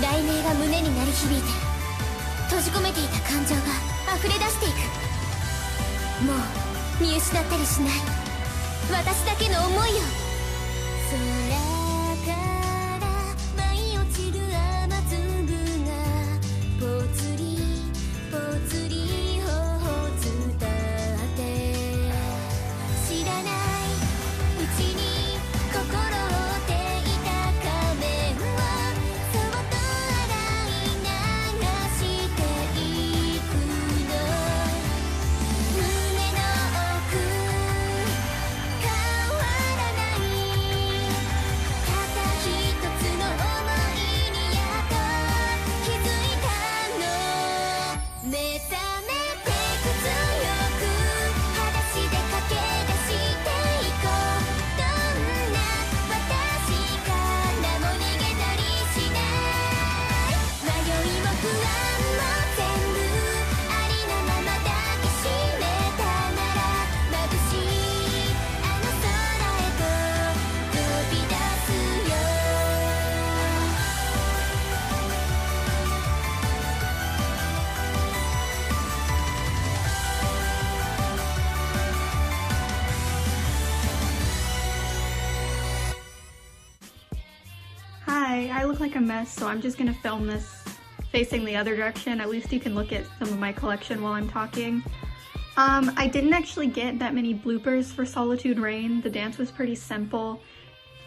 雷鳴が胸に鳴り響いて閉じ込めていた感情が溢れ出していく。もう見失ったりしない私だけの思いを。空から舞い落ちる雨粒がぽつりぽつり頬を伝って知らないうちに心を折っていた仮面をそっと洗い流していくの。胸の奥変わらないたった一つの想いにやっと気づいたの。目覚めてく強く裸足で駆け出していこう。どんな私からも逃げたりしない。迷いも不安も全部ありのまま抱きしめたなら眩しいあの空へと飛び出すよ。Hi, I look like a mess, so I'm just gonna film this facing the other direction. At least you can look at some of my collection while I'm talking. I didn't actually get that many bloopers for Solitude Rain. The dance was pretty simple.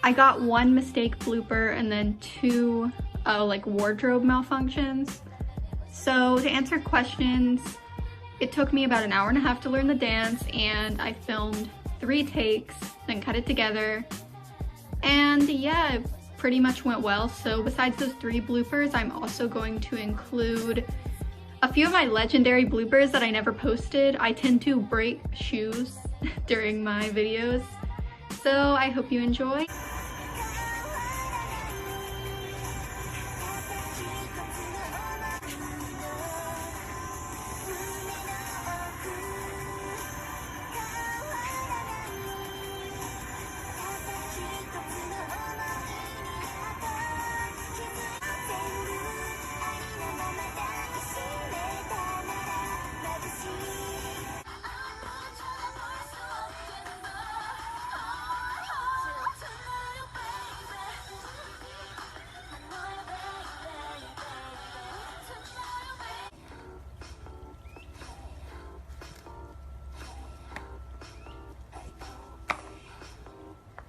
I got one mistake blooper and then two like wardrobe malfunctions. So to answer questions, it took me about an hour and a half to learn the dance, and I filmed 3 takes, then cut it together. And yeah, it pretty much went well. So besides those 3 bloopers, I'm also going to include a few of my legendary bloopers that I never posted. I tend to break shoes during my videos, so I hope you enjoy.